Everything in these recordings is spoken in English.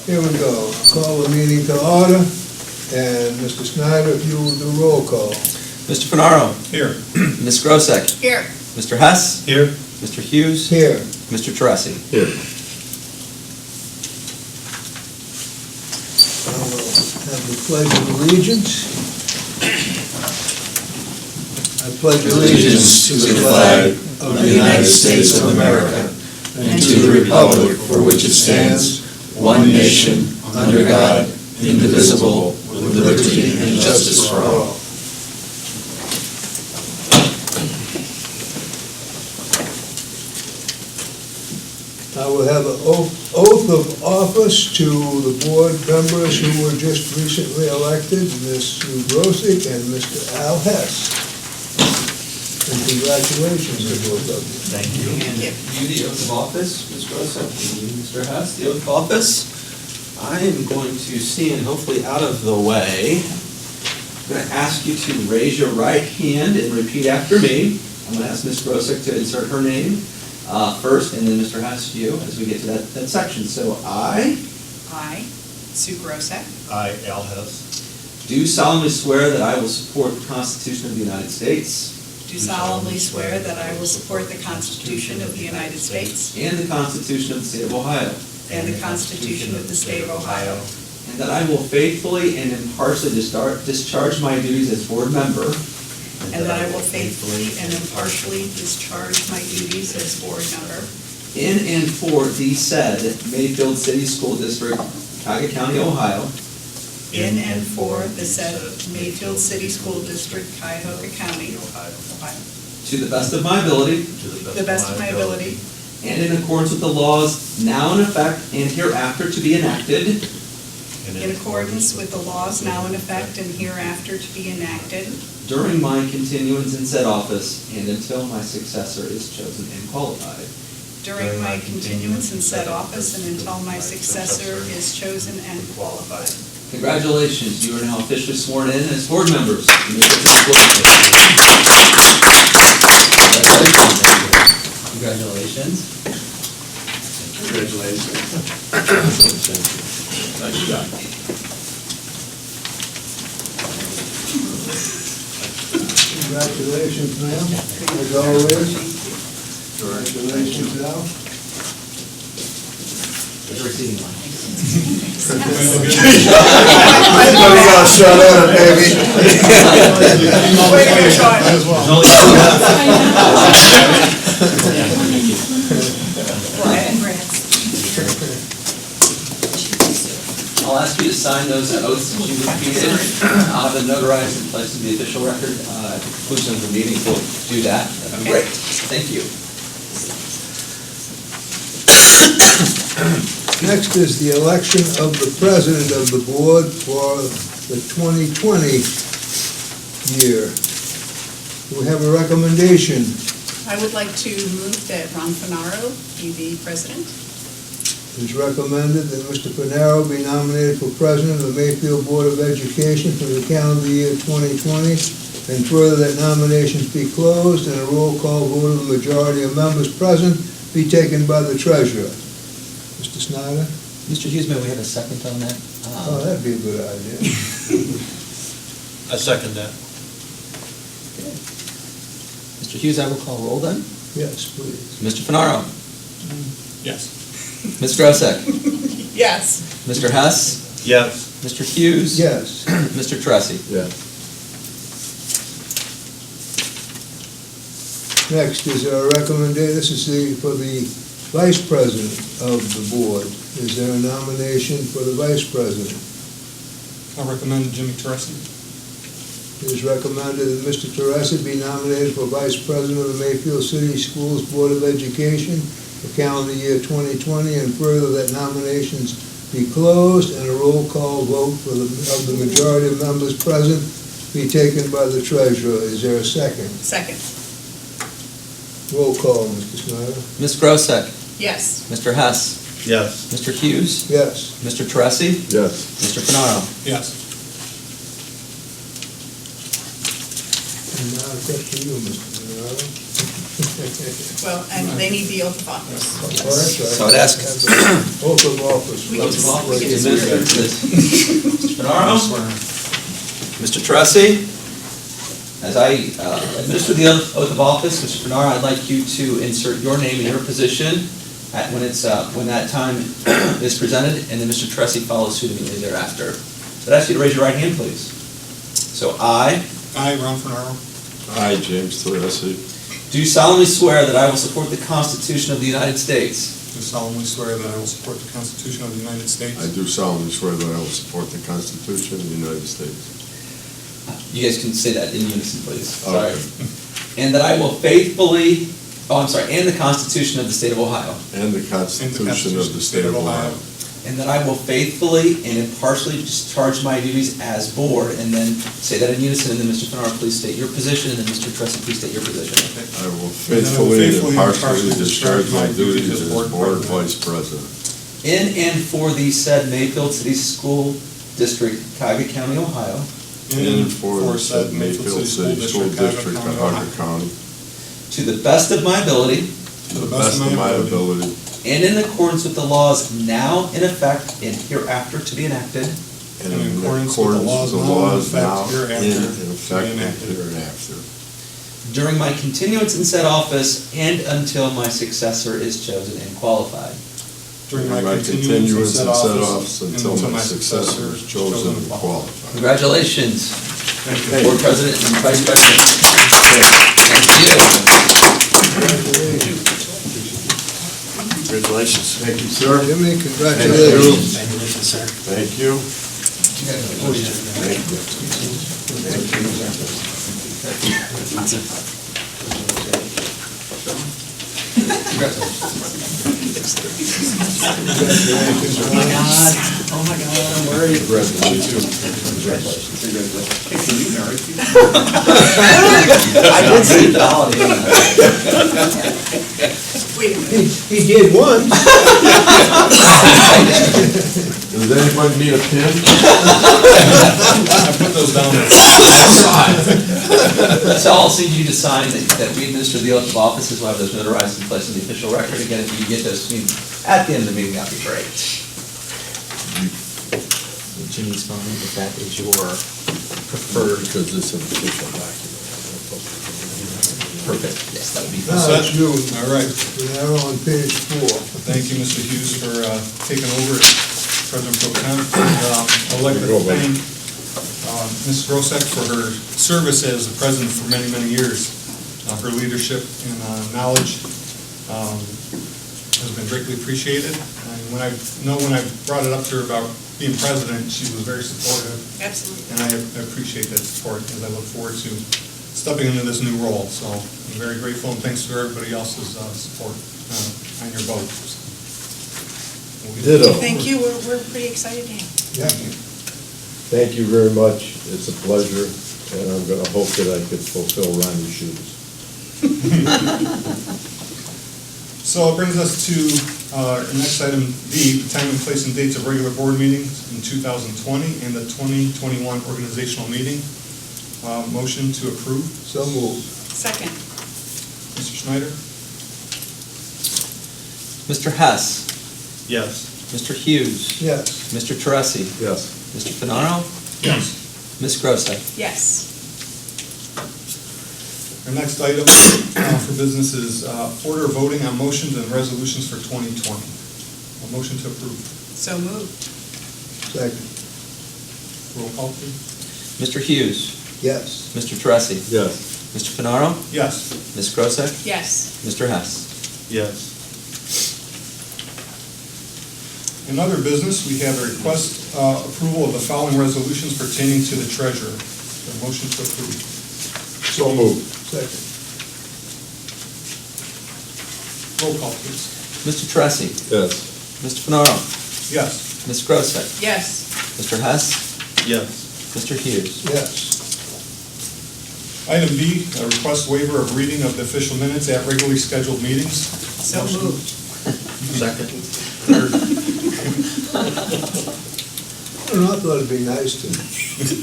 Here we go. I'll call the meeting to order, and Mr. Snyder, if you will do roll call. Mr. Finaro. Here. Ms. Grosek. Here. Mr. Hess. Here. Mr. Hughes. Here. Mr. Teresi. Here. I will have the pledge of allegiance. I pledge allegiance to the flag of the United States of America and to the republic for which it stands, one nation, under God, indivisible, with liberty and justice for all. I will have an oath of office to the board members who were just recently elected, Ms. Sue Grosek and Mr. Al Hess. And congratulations to both of you. Thank you. And you, the oath of office, Ms. Grosek, and you, Mr. Hess, the oath of office. I am going to stand hopefully out of the way. I'm going to ask you to raise your right hand and repeat after me. I'm going to ask Ms. Grosek to insert her name first, and then Mr. Hess, you, as we get to that section. So I, Sue Grosek, I, Al Hess, do solemnly swear that I will support the Constitution of the United States do solemnly swear that I will support the Constitution of the United States and the Constitution of the State of Ohio, and the Constitution of the State of Ohio, and that I will faithfully and impartially discharge my duties as board member and that I will faithfully and impartially discharge my duties as board member in and for the said Mayfield City School District, Cuyahoga County, Ohio, in and for the said Mayfield City School District, Cuyahoga County, Ohio, to the best of my ability, to the best of my ability, and in accordance with the laws now in effect and hereafter to be enacted, in accordance with the laws now in effect and hereafter to be enacted, during my continuance in said office and until my successor is chosen and qualified. during my continuance in said office and until my successor is chosen and qualified. Congratulations, you are now officially sworn in as board members. You may take your seats. Congratulations. Nice job. Congratulations, ma'am, as always. Congratulations, Al. There's a receiving line. Everybody got shut up, baby. I'll ask you to sign those oaths that you repeated. I'll have them notarized and placed in the official record at the conclusion of the meeting. We'll do that. That'd be great. Thank you. Next is the election of the president of the board for the 2020 year. Do we have a recommendation? I would like to move that Ron Finaro be the president. It is recommended that Mr. Pinero be nominated for president of the Mayfield Board of Education for the calendar year 2020, and further that nominations be closed and a roll call vote of the majority of members present be taken by the treasurer. Mr. Snyder? Mr. Hughes, may we have a second on that? Oh, that'd be a good idea. I second that. Mr. Hughes, I will call roll then. Yes, please. Mr. Finaro. Yes. Ms. Grosek. Yes. Mr. Hess. Yes. Mr. Hughes. Yes. Mr. Teresi. Yes. Next is our recommendation, this is for the vice president of the board. Is there a nomination for the vice president? I recommend Jimmy Teresi. It is recommended that Mr. Teresi be nominated for vice president of the Mayfield City Schools Board of Education for calendar year 2020, and further that nominations be closed and a roll call vote of the majority of members present be taken by the treasurer. Is there a second? Second. Roll call, Mr. Snyder. Ms. Grosek. Yes. Mr. Hess. Yes. Mr. Hughes. Yes. Mr. Teresi. Yes. Mr. Finaro. Yes. And now it's up to you, Mr. Pinero. Well, and they need the oath of office. Oh, that's right. So I'd ask- Oath of office. We can Oath of office, we can the swear. administrator to this. Mr. Fenaro? Mr. Teresi? As I administer the oath of office, Mr. Fenaro, I'd like you to insert your name and your position when that time is presented, and then Mr. Teresi follows suit immediately thereafter. So I'd ask you to raise your right hand, please. So I Ron Fenaro, I, James Teresi, do solemnly swear that I will support the Constitution of the United States do solemnly swear that I will support the Constitution of the United States. I do solemnly swear that I will support the Constitution of the United States. You guys can say that in unison, please. Okay. Sorry. And that I will faithfully, and the Constitution of the State of Ohio. And the Constitution of the State of Ohio. And that I will faithfully and impartially discharge my duties as board, and then say that in unison, and then Mr. Fenaro, please state your position, and then Mr. Teresi, please state your position. I will faithfully and impartially discharge my duties as Board Vice President. In and for the said Mayfield City School District, Cuyahoga County, Ohio, In and for said Mayfield City School District, Cuyahoga County, to the best of my ability, to the best of my ability, and in accordance with the laws now in effect and hereafter to be enacted, and in accordance with the laws now in effect and hereafter. during my continuance in said office and until my successor is chosen and qualified. During my continuance in said office until my successor is chosen and qualified. Congratulations, Thank you. Board President and Vice President. Thank you. Congratulations. Thank you, sir. Jimmy, congratulations. Thank you. Thank you. Oh my God, I'm worried. I did see the holiday on that. Wait a minute. He did once. Does anybody need a pin? I put those down. So I'll need you to sign that we administer the oath of office as well as those notarized and placed in the official record. Again, if you get those to me at the end of the meeting, that'd be great. Jimmy's fine, if that is your preferred. Because it's an official document. Perfect, yes, that would be. Now it's you. All right. We're now on page 4. Thank you, Mr. Hughes, for taking over as President Pro Tem. I'd like to thank Ms. Grosek for her service as the president for many, many years. Her leadership and knowledge has been greatly appreciated. And when I brought it up to her about being president, she was very supportive. Absolutely. And I appreciate that support as I look forward to stepping into this new role. So I'm very grateful, and thanks for everybody else's support on your vote. Ditto. Thank you, we're pretty excited to have you. Yeah. Thank you very much. It's a pleasure, and I'm going to hope that I could fulfill Ronnie's shoes. So it brings us to our next item, D, the time and place and dates of regular board meetings in 2020 and the 2021 organizational meeting. Motion to approve. So moved. Second. Mr. Schneider? Mr. Hess, Yes. Mr. Hughes, Yes. Mr. Teresi, Yes. Mr. Fenaro, Yes. Ms. Grosek. Yes. Our next item for business is order voting on motions and resolutions for 2020. A motion to approve. So moved. Second. Roll call, please. Mr. Hughes, Yes. Mr. Teresi, Yes. Mr. Fenaro, Yes. Ms. Grosek, Yes. Mr. Hess. Yes. In other business, we have a request approval of the following resolutions pertaining to the treasurer. A motion to approve. So moved. Second. Roll call, please. Mr. Teresi, Yes. Mr. Fenaro, Yes. Ms. Grosek, Yes. Mr. Hess, Yes. Mr. Hughes. Yes. Item B, a request waiver of reading of the official minutes at regularly scheduled meetings. So Motion. moved. Second. I don't know, I thought it'd be nice to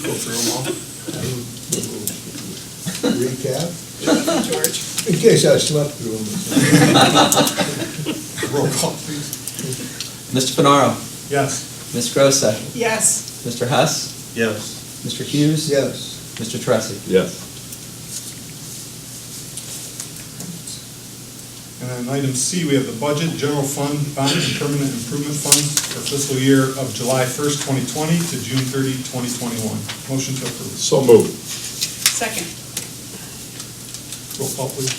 Go through them all. recap. George. In case I slept through them. Roll call, please. Mr. Fenaro, Yes. Ms. Grosek, Yes. Mr. Hess, Yes. Mr. Hughes. Yes. Mr. Tressi. Yes. And then item C, we have the budget, general fund, bond and permanent improvement funds for fiscal year of July 1st, 2020 to June 30, 2021. Motion to approve. So moved. Second. Roll call, please.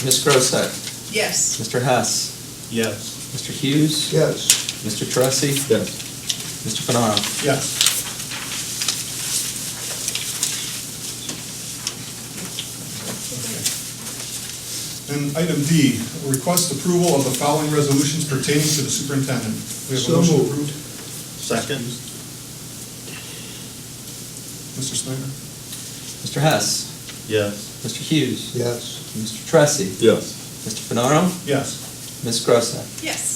Ms. Grosek, Yes. Mr. Hess, Yes. Mr. Hughes. Yes. Mr. Tressi, Yes. Mr. Fenaro. Yes. And item D, request approval of the following resolutions pertaining to the superintendent. We have a So motion moved. approved. Second. Mr. Snyder? Mr. Hess, Yes. Mr. Hughes, Yes. Mr. Tressi, Yes. Mr. Fenaro, Yes. Ms. Grosek. Yes.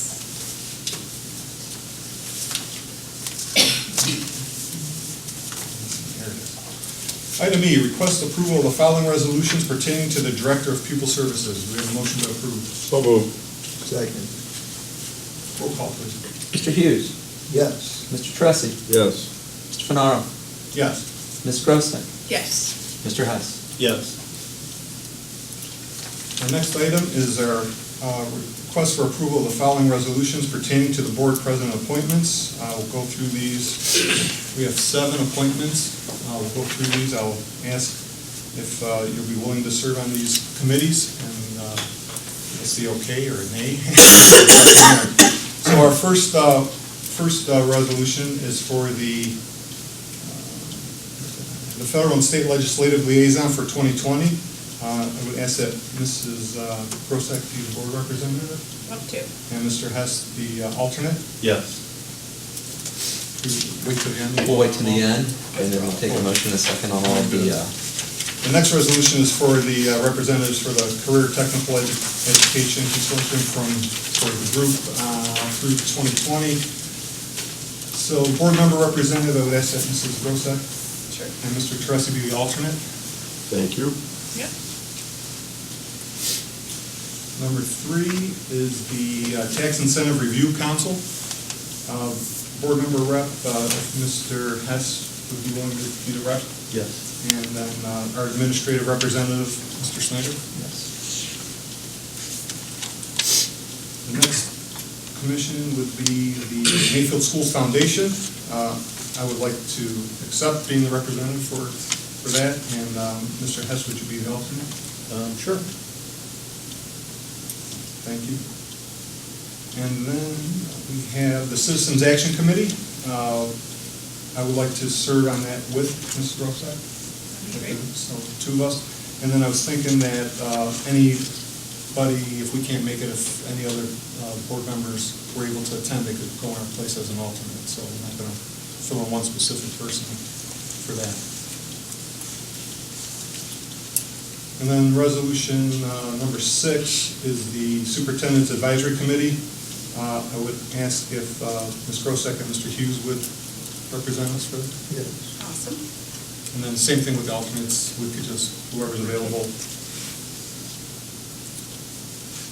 There it is. Item E, request approval of the following resolutions pertaining to the Director of Pupil Services. We have a motion to approve. So moved. Second. Roll call, please. Mr. Hughes, Yes. Mr. Tressi, Yes. Mr. Fenaro, Yes. Ms. Grosek, Yes. Mr. Hess. Yes. Our next item is our request for approval of the following resolutions pertaining to the board president appointments. We'll go through these. We have 7 appointments. We'll go through these. I'll ask if you'll be willing to serve on these committees, and we'll see okay or nay. So our first resolution is for the federal and state legislative liaison for 2020. I would ask that Mrs. Grosek be the board representative, Up to. and Mr. Hess the alternate. Yes. Wait till the end. We'll wait till the end, and then we'll take a motion in a second on all of the, The next resolution is for the representatives for the Career Technical Education Consortium for the group through 2020. So board member representative, I would ask that Mrs. Grosek Sure. and Mr. Tressi be the alternate. Thank you. Yep. Number 3 is the Tax Incentive Review Council. Board member rep, if Mr. Hess would be willing to be the rep. Yes. And then our administrative representative, Mr. Snyder. yes. The next commission would be the Mayfield Schools Foundation. I would like to accept being the representative for that. And Mr. Hess, would you be the alternate? Sure. Thank you. And then we have the Citizens Action Committee. I would like to serve on that with Ms. Grosek. Great. So 2 of us. And then I was thinking that anybody, if we can't make it, if any other board members were able to attend, they could go in our place as an alternate. So I'm not going to fill in one specific person for that. And then resolution number 6 is the Superintendent's Advisory Committee. I would ask if Ms. Grosek and Mr. Hughes would represent us for that. Yes. Awesome. And then same thing with the alternates, we could just, whoever's available.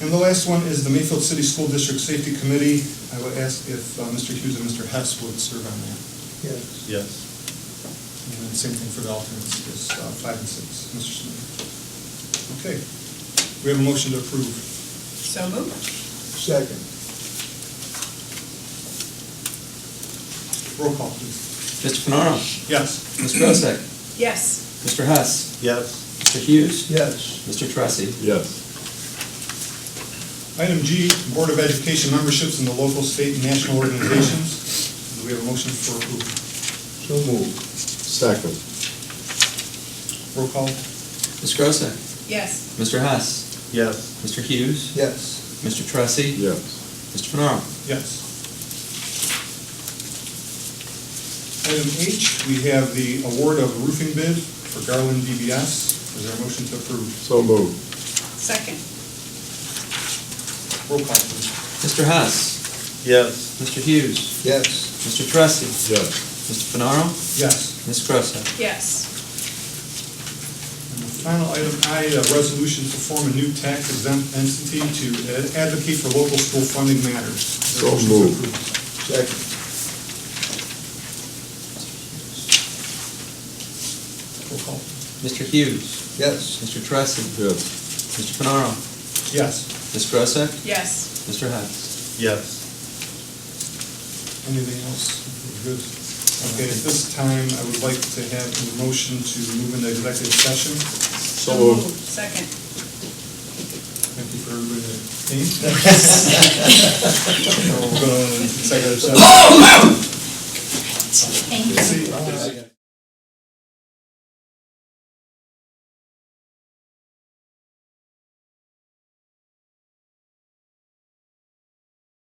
And the last one is the Mayfield City School District Safety Committee. I would ask if Mr. Hughes and Mr. Hess would serve on that. Yes. Yes. And then same thing for the alternates, is 5 and 6. Mr. Smith. Okay. We have a motion to approve. So moved. Second. Roll call, please. Mr. Fenaro, Yes. Ms. Grosek, Yes. Mr. Hess, Yes. Mr. Hughes, Yes. Mr. Tressi. Yes. Item G, Board of Education memberships in the local, state, and national organizations. Do we have a motion for approval? So moved. Second. Roll call. Ms. Grosek, Yes. Mr. Hess, Yes. Mr. Hughes, Yes. Mr. Tressi, Yes. Mr. Fenaro. Yes. Item H, we have the award of roofing bid for Garland DBS. Is there a motion to approve? So moved. Second. Roll call, please. Mr. Hess, Yes. Mr. Hughes, Yes. Mr. Tressi, Yes. Mr. Fenaro, Yes. Ms. Grosek. Yes. And Final item I, a resolution to form a new tax exempt entity to advocate for local school funding matters. Is there a motion to moved. approve? Second. Roll call. Mr. Hughes. Yes. Mr. Teresi. Yes. Mr. Panaro. Yes. Ms. Grosek. Yes. Mr. Hess. Yes. Anything else? We're good. Okay, at this time, I would like to have a motion to move into executive session. So moved. Second. Thank you for everybody that came. We're going to executive session. Thank you. See.